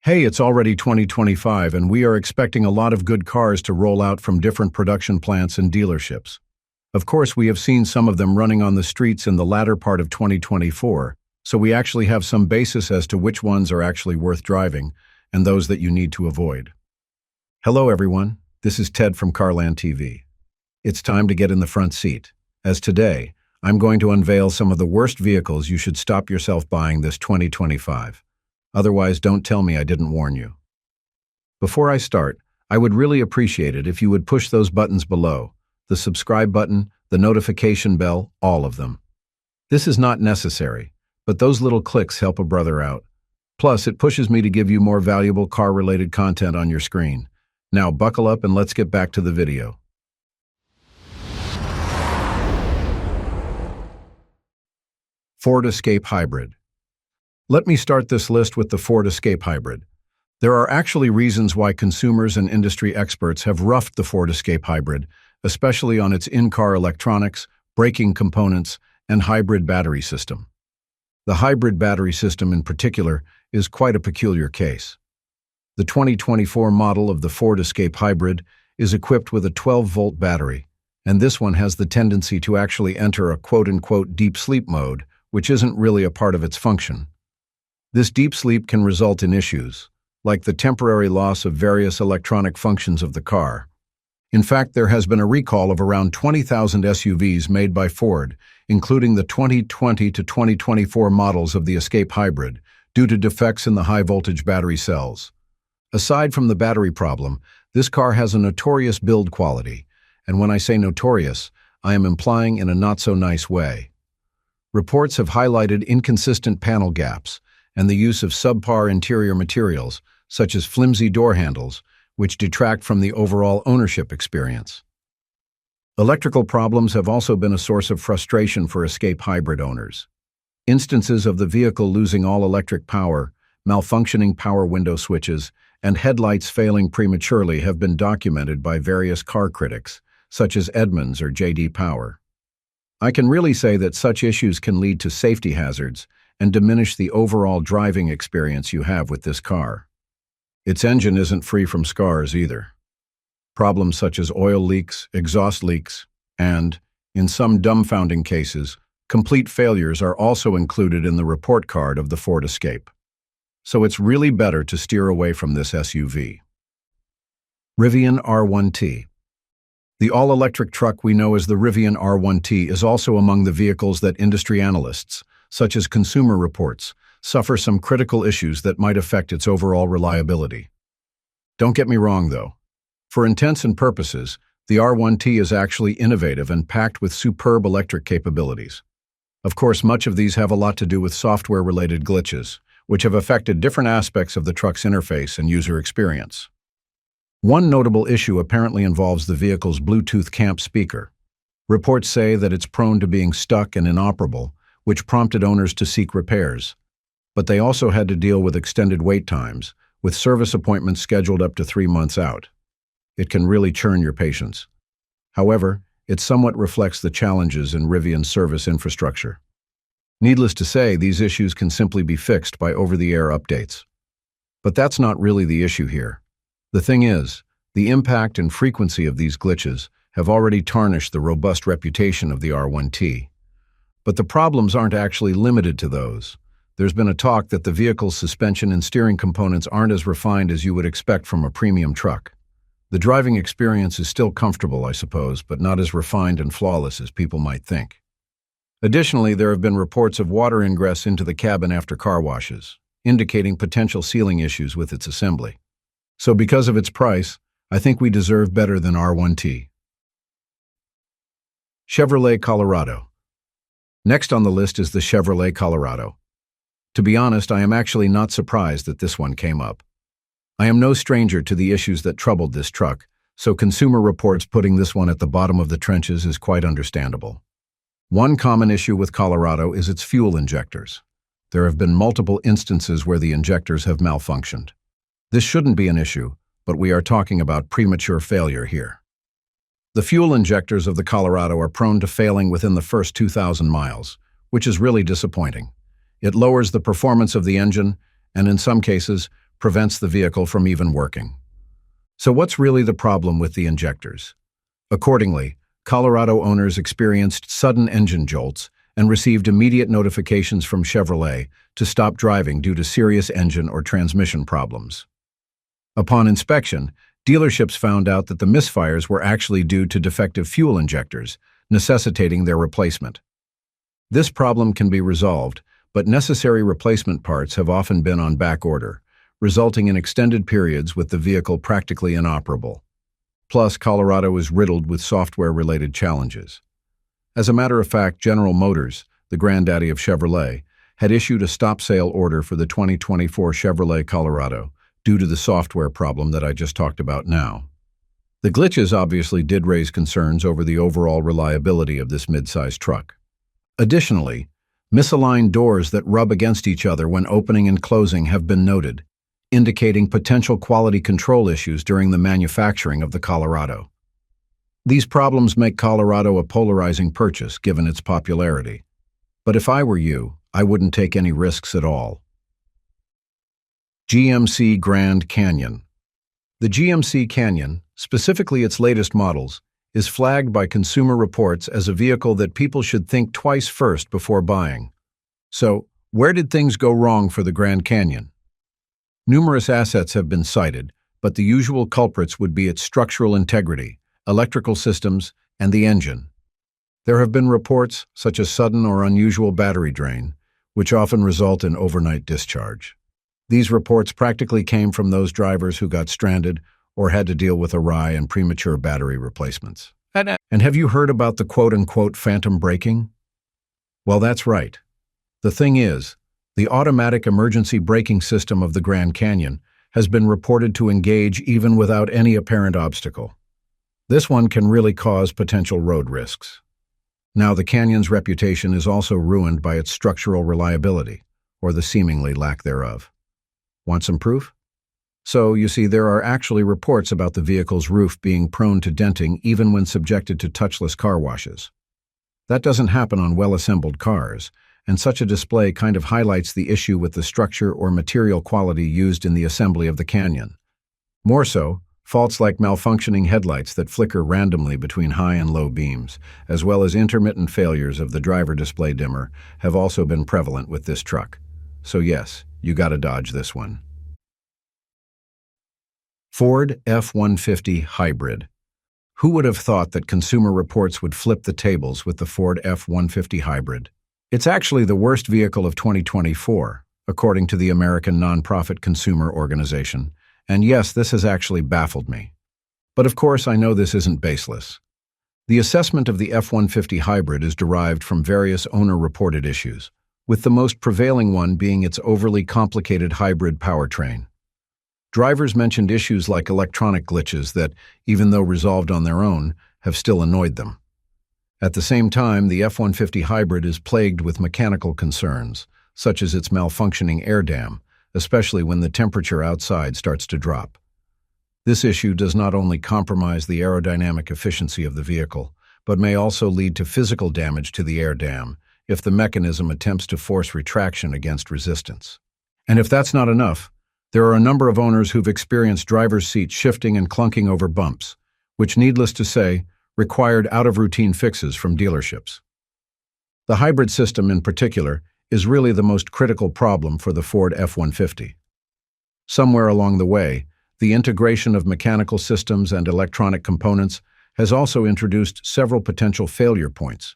Hey, it's already 2025 and we are expecting a lot of good cars to roll out from different production plants and dealerships. Of course, we have seen some of them running on the streets in the latter part of 2024, so we actually have some basis as to which ones are actually worth driving and those that you need to avoid. Hello everyone, this is Ted from CarlandTV. It's time to get in the front seat, as today, I'm going to unveil some of the worst vehicles you should stop yourself buying this 2025. Otherwise, don't tell me I didn't warn you. Before I start, I would really appreciate it if you would push those buttons below, the subscribe button, the notification bell, all of them. This is not necessary, but those little clicks help a brother out. Plus, it pushes me to give you more valuable car-related content on your screen. Now buckle up and let's get back to the video. Ford Escape Hybrid. Let me start this list with the Ford Escape Hybrid. There are actually reasons why consumers and industry experts have roughed the Ford Escape Hybrid, especially on its in-car electronics, braking components, and hybrid battery system. The hybrid battery system in particular is quite a peculiar case. The 2024 model of the Ford Escape Hybrid is equipped with a 12-volt battery, and this one has the tendency to actually enter a quote-unquote deep sleep mode, which isn't really a part of its function. This deep sleep can result in issues, like the temporary loss of various electronic functions of the car. In fact, there has been a recall of around 20,000 SUVs made by Ford, including the 2020 to 2024 models of the Escape Hybrid, due to defects in the high-voltage battery cells. Aside from the battery problem, this car has a notorious build quality, and when I say notorious, I am implying in a not-so-nice way. Reports have highlighted inconsistent panel gaps, and the use of subpar interior materials, such as flimsy door handles, which detract from the overall ownership experience. Electrical problems have also been a source of frustration for Escape Hybrid owners. Instances of the vehicle losing all electric power, malfunctioning power window switches, and headlights failing prematurely have been documented by various car critics, such as Edmunds or J.D. Power. I can really say that such issues can lead to safety hazards and diminish the overall driving experience you have with this car. Its engine isn't free from scars either. Problems such as oil leaks, exhaust leaks, and, in some dumbfounding cases, complete failures are also included in the report card of the Ford Escape. So it's really better to steer away from this SUV. Rivian R1T. The all-electric truck we know as the Rivian R1T is also among the vehicles that industry analysts, such as Consumer Reports, suffer some critical issues that might affect its overall reliability. Don't get me wrong, though. For intents and purposes, the R1T is actually innovative and packed with superb electric capabilities. Of course, much of these have a lot to do with software-related glitches, which have affected different aspects of the truck's interface and user experience. One notable issue apparently involves the vehicle's Bluetooth camp speaker. Reports say that it's prone to being stuck and inoperable, which prompted owners to seek repairs. But they also had to deal with extended wait times, with service appointments scheduled up to 3 months out. It can really churn your patience. However, it somewhat reflects the challenges in Rivian's service infrastructure. Needless to say, these issues can simply be fixed by over-the-air updates. But that's not really the issue here. The thing is, the impact and frequency of these glitches have already tarnished the robust reputation of the R1T. But the problems aren't actually limited to those. There's been a talk that the vehicle's suspension and steering components aren't as refined as you would expect from a premium truck. The driving experience is still comfortable, I suppose, but not as refined and flawless as people might think. Additionally, there have been reports of water ingress into the cabin after car washes, indicating potential sealing issues with its assembly. So because of its price, I think we deserve better than R1T. Chevrolet Colorado. Next on the list is the Chevrolet Colorado. To be honest, I am actually not surprised that this one came up. I am no stranger to the issues that troubled this truck, so Consumer Reports putting this one at the bottom of the trenches is quite understandable. One common issue with Colorado is its fuel injectors. There have been multiple instances where the injectors have malfunctioned. This shouldn't be an issue, but we are talking about premature failure here. The fuel injectors of the Colorado are prone to failing within the first 2,000 miles, which is really disappointing. It lowers the performance of the engine and, in some cases, prevents the vehicle from even working. So what's really the problem with the injectors? Accordingly, Colorado owners experienced sudden engine jolts and received immediate notifications from Chevrolet to stop driving due to serious engine or transmission problems. Upon inspection, dealerships found out that the misfires were actually due to defective fuel injectors, necessitating their replacement. This problem can be resolved, but necessary replacement parts have often been on back order, resulting in extended periods with the vehicle practically inoperable. Plus, Colorado is riddled with software-related challenges. As a matter of fact, General Motors, the granddaddy of Chevrolet, had issued a stop sale order for the 2024 Chevrolet Colorado due to the software problem that I just talked about now. The glitches obviously did raise concerns over the overall reliability of this mid-size truck. Additionally, misaligned doors that rub against each other when opening and closing have been noted, indicating potential quality control issues during the manufacturing of the Colorado. These problems make Colorado a polarizing purchase given its popularity. But if I were you, I wouldn't take any risks at all. GMC Grand Canyon. The GMC Canyon, specifically its latest models, is flagged by Consumer Reports as a vehicle that people should think twice first before buying. So, where did things go wrong for the Grand Canyon? Numerous assets have been cited, but the usual culprits would be its structural integrity, electrical systems, and the engine. There have been reports, such as sudden or unusual battery drain, which often result in overnight discharge. These reports practically came from those drivers who got stranded or had to deal with awry and premature battery replacements. And have you heard about the quote-unquote phantom braking? Well, that's right. The thing is, the automatic emergency braking system of the Grand Canyon has been reported to engage even without any apparent obstacle. This one can really cause potential road risks. Now, the Canyon's reputation is also ruined by its structural reliability, or the seemingly lack thereof. Want some proof? So, you see, there are actually reports about the vehicle's roof being prone to denting even when subjected to touchless car washes. That doesn't happen on well-assembled cars, and such a display kind of highlights the issue with the structure or material quality used in the assembly of the Canyon. More so, faults like malfunctioning headlights that flicker randomly between high and low beams, as well as intermittent failures of the driver display dimmer, have also been prevalent with this truck. So yes, you gotta dodge this one. Ford F-150 Hybrid. Who would have thought that Consumer Reports would flip the tables with the Ford F-150 Hybrid? It's actually the worst vehicle of 2024, according to the American nonprofit consumer organization, and yes, this has actually baffled me. But of course, I know this isn't baseless. The assessment of the F-150 Hybrid is derived from various owner-reported issues, with the most prevailing one being its overly complicated hybrid powertrain. Drivers mentioned issues like electronic glitches that, even though resolved on their own, have still annoyed them. At the same time, the F-150 Hybrid is plagued with mechanical concerns, such as its malfunctioning air dam, especially when the temperature outside starts to drop. This issue does not only compromise the aerodynamic efficiency of the vehicle, but may also lead to physical damage to the air dam if the mechanism attempts to force retraction against resistance. And if that's not enough, there are a number of owners who've experienced driver's seats shifting and clunking over bumps, which, needless to say, required out-of-routine fixes from dealerships. The hybrid system in particular is really the most critical problem for the Ford F-150. Somewhere along the way, the integration of mechanical systems and electronic components has also introduced several potential failure points.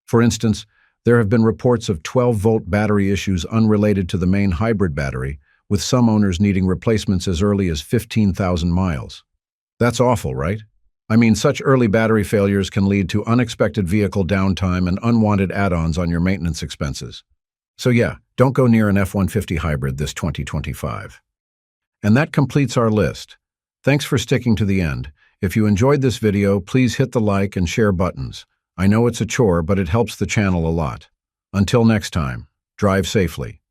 For instance, there have been reports of 12-volt battery issues unrelated to the main hybrid battery, with some owners needing replacements as early as 15,000 miles. That's awful, right? I mean, such early battery failures can lead to unexpected vehicle downtime and unwanted add-ons on your maintenance expenses. So yeah, don't go near an F-150 Hybrid this 2025. And that completes our list. Thanks for sticking to the end. If you enjoyed this video, please hit the like and share buttons. I know it's a chore, but it helps the channel a lot. Until next time, drive safely.